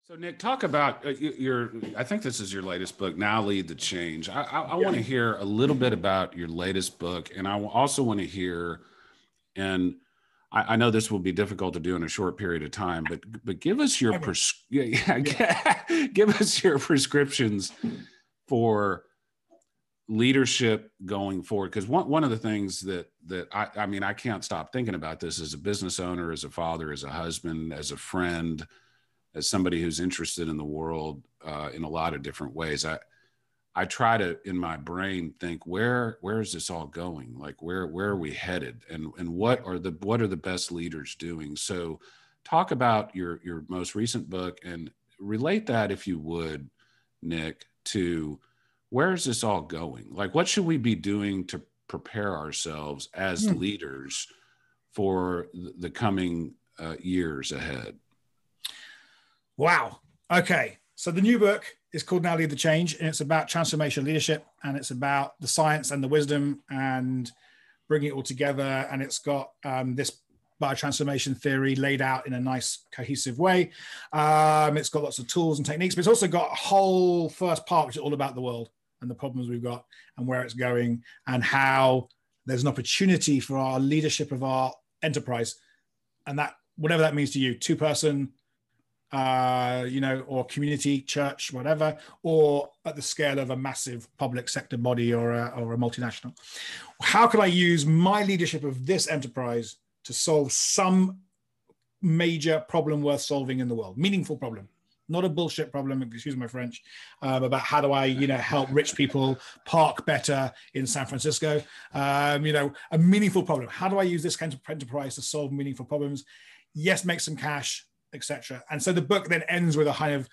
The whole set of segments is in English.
So Nick, talk about your, I think this is your latest book, Now Lead the Change. I want to hear a little bit about your latest book. And I also want to hear, and I know this will be difficult to do in a short period of time, but give us your, give us your prescriptions for leadership going forward. Because one of the things that I mean, I can't stop thinking about this as a business owner, as a father, as a husband, as a friend, as somebody who's interested in the world in a lot of different ways. I try to, in my brain, think where is this all going? Like where are we headed? And what are the best leaders doing? So talk about your most recent book and relate that, if you would, Nick, to where is this all going? Like what should we be doing to prepare ourselves as leaders for the coming years ahead? Wow. Okay. So the new book is called Now Lead the Change, and it's about transformational leadership, and it's about the science and the wisdom and bringing it all together. And it's got this biotransformation theory laid out in a nice, cohesive way. It's got lots of tools and techniques, but it's also got a whole first part, which is all about the world and the problems we've got and where it's going and how there's an opportunity for our leadership of our enterprise. And that, whatever that means to you, two-person, or community, church, whatever, or at the scale of a massive public sector body or a multinational. How can I use my leadership of this enterprise to solve some major problem worth solving in the world? Meaningful problem, not a bullshit problem, excuse my French, about how do I, help rich people park better in San Francisco? A meaningful problem. How do I use this kind of enterprise to solve meaningful problems? Yes, make some cash, etc. And so the book then ends with a kind of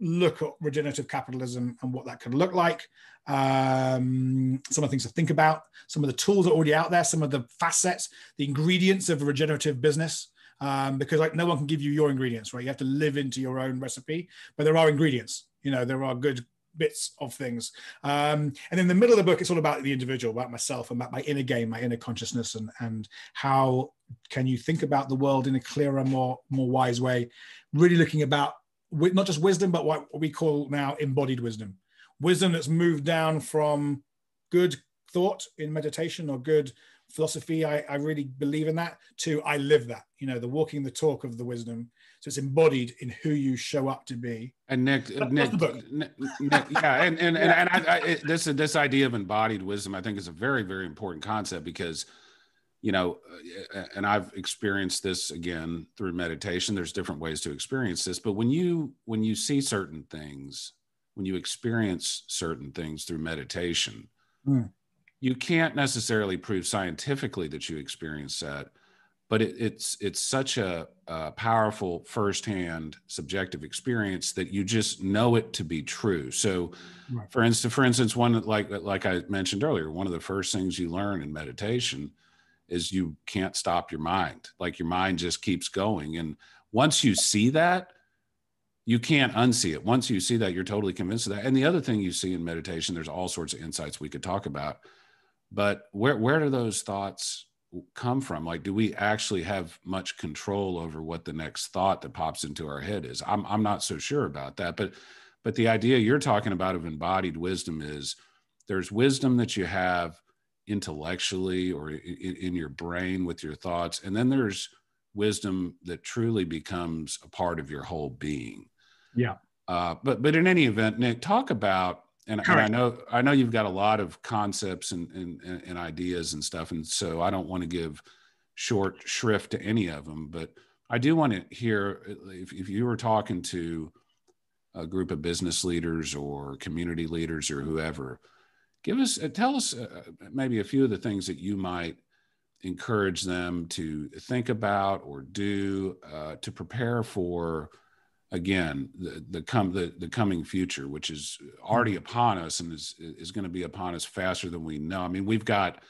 look at regenerative capitalism and what that could look like. Some of the things to think about, some of the tools are already out there, some of the facets, the ingredients of a regenerative business, because no one can give you your ingredients, right? You have to live into your own recipe, but there are ingredients, there are good bits of things. And in the middle of the book, it's all about the individual, about myself, about my inner game, my inner consciousness, and how can you think about the world in a clearer, more wise way, really looking about not just wisdom, but what we call now embodied wisdom. Wisdom that's moved down from good thought in meditation or good philosophy. I really believe in that, to I live that, the walking the talk of the wisdom. So it's embodied in who you show up to be. And Nick, yeah, and this idea of embodied wisdom, I think, is a very, very important concept because, and I've experienced this again through meditation. There's different ways to experience this, but when you see certain things, when you experience certain things through meditation, you can't necessarily prove scientifically that you experience that, but it's such a powerful firsthand subjective experience that you just know it to be true. So, right. For instance, one like I mentioned earlier, one of the first things you learn in meditation is you can't stop your mind. Like your mind just keeps going, and once you see that, you can't unsee it. Once you see that, you're totally convinced of that. And the other thing you see in meditation, there's all sorts of insights we could talk about, but where do those thoughts come from? Like, do we actually have much control over what the next thought that pops into our head is? I'm not so sure about that, but the idea you're talking about of embodied wisdom is there's wisdom that you have intellectually or in your brain with your thoughts, and then there's wisdom that truly becomes a part of your whole being. Yeah. But in any event, Nick, talk about, and I know you've got a lot of concepts and ideas and stuff, and so I don't want to give short shrift to any of them, but I do want to hear if you were talking to a group of business leaders or community leaders or whoever, tell us maybe a few of the things that you might encourage them to think about or do to prepare for, again, the coming future, which is already upon us and is going to be upon us faster than we know. I mean, we've got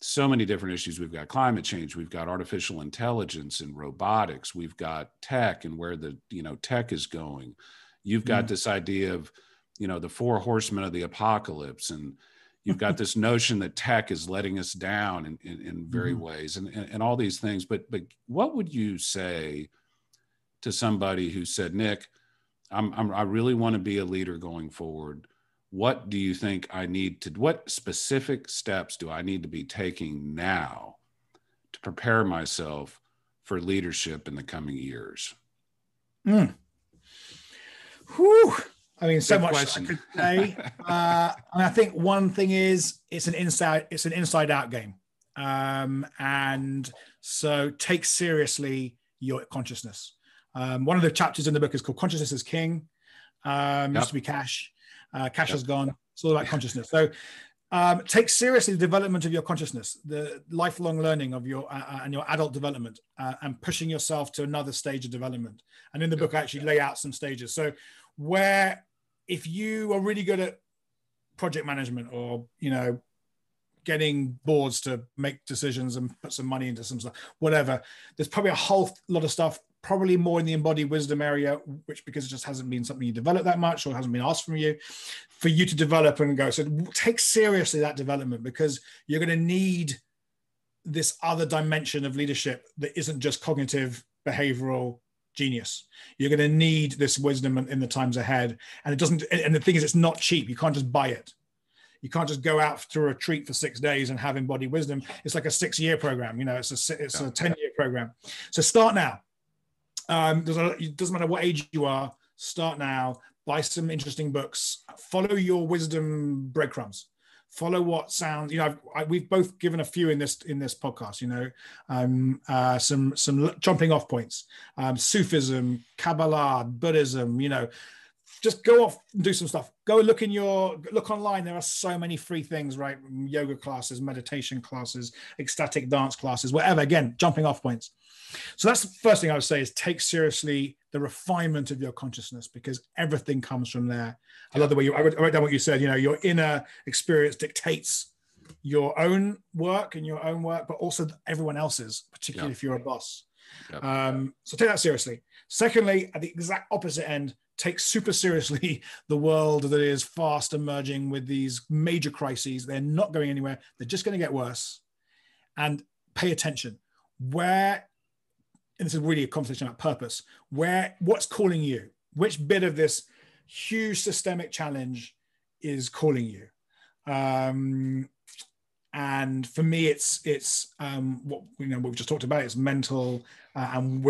so many different issues. We've got climate change, we've got artificial intelligence and robotics, we've got tech and where the tech is going. You've got this idea of the four horsemen of the apocalypse, and you've got this notion that tech is letting us down in very ways and all these things. But what would you say to somebody who said, Nick, I really want to be a leader going forward. What do you think I need to, what specific steps do I need to be taking now to prepare myself for leadership in the coming years? Whew. I mean, so much question. I could say. And I think one thing is it's an inside out game. And so take seriously your consciousness. One of the chapters in the book is called Consciousness is King. Used to be Cash. Cash has gone. It's all about consciousness. So take seriously the development of your consciousness, the lifelong learning of your and your adult development, and pushing yourself to another stage of development. And in the book, I actually lay out some stages. So where, if you are really good at project management, or getting boards to make decisions and put some money into some stuff, whatever, there's probably a whole lot of stuff, probably more in the embodied wisdom area, which, because it just hasn't been something you develop that much, or hasn't been asked from you, for you to develop and go. So take seriously that development, because you're going to need this other dimension of leadership that isn't just cognitive behavioral genius. You're going to need this wisdom in the times ahead. And the thing is, it's not cheap. You can't just buy it. You can't just go out to a retreat for 6 days and have embodied wisdom. It's like a 6-year program. It's a 10-year program. So start now. It doesn't matter what age you are. Start now. Buy some interesting books. Follow your wisdom breadcrumbs. Follow what sounds. We've both given a few in this podcast. Some jumping off points. Sufism, Kabbalah, Buddhism. Just go off and do some stuff. Go look online. There are so many free things, right? Yoga classes, meditation classes, ecstatic dance classes, whatever. Again, jumping off points. So that's the first thing I would say, is take seriously the refinement of your consciousness, because everything comes from there. I love the way I wrote down what you said. Your inner experience dictates your own work, but also everyone else's, particularly if you're a boss. So take that seriously. Secondly, at the exact opposite end, take super seriously the world that is fast emerging with these major crises. They're not going anywhere. They're just going to get worse. And pay attention. And this is really a conversation about purpose. What's calling you? Which bit of this huge systemic challenge is calling you? And for me, it's what we've just talked about. It's mental and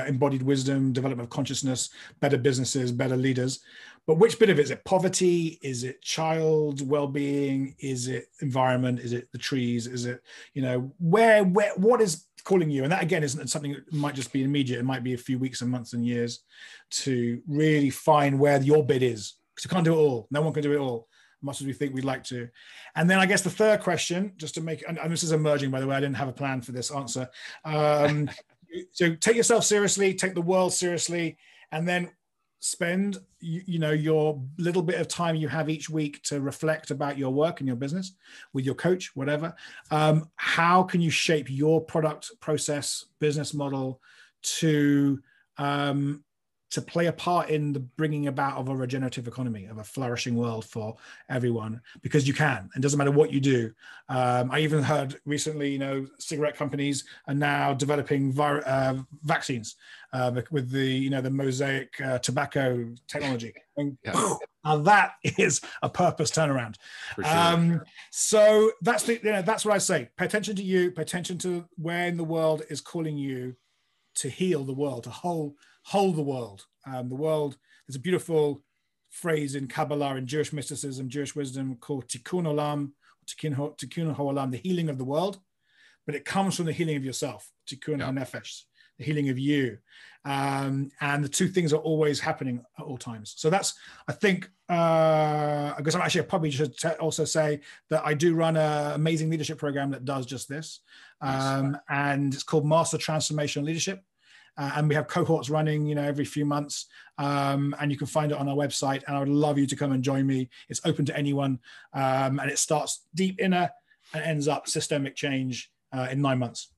embodied wisdom, development of consciousness, better businesses, better leaders. But which bit of it? Is it poverty? Is it child well-being? Is it environment? Is it the trees? Is it, what is calling you? And that, again, isn't something that might just be immediate. It might be a few weeks and months and years to really find where your bit is. Because you can't do it all. No one can do it all, much as we think we'd like to. And then I guess the third question, just to make, and this is emerging, by the way, I didn't have a plan for this answer. So take yourself seriously, take the world seriously, and then spend, your little bit of time you have each week to reflect about your work and your business with your coach, whatever. How can you shape your product, process, business model to play a part in the bringing about of a regenerative economy, of a flourishing world for everyone? Because you can, and doesn't matter what you do. I even heard recently, cigarette companies are now developing vaccines with the Mosaic tobacco technology. And now that is a purpose turnaround. For sure. So that's that's what I say. Pay attention to you. Pay attention to where in the world is calling you to heal the world, to hold the world. The world, there's a beautiful phrase in Kabbalah and Jewish mysticism, Jewish wisdom, called tikkun olam, tikkun ha'olam, the healing of the world. But it comes from the healing of yourself, tikkun ha'nefesh, the healing of you. And the two things are always happening at all times. So that's, I think, because I probably should also say that I do run an amazing leadership program that does just this. And it's called Master Transformation Leadership. And we have cohorts running, every few months. And you can find it on our website. And I would love you to come and join me. It's open to anyone. And it starts deep inner and ends up systemic change in 9 months.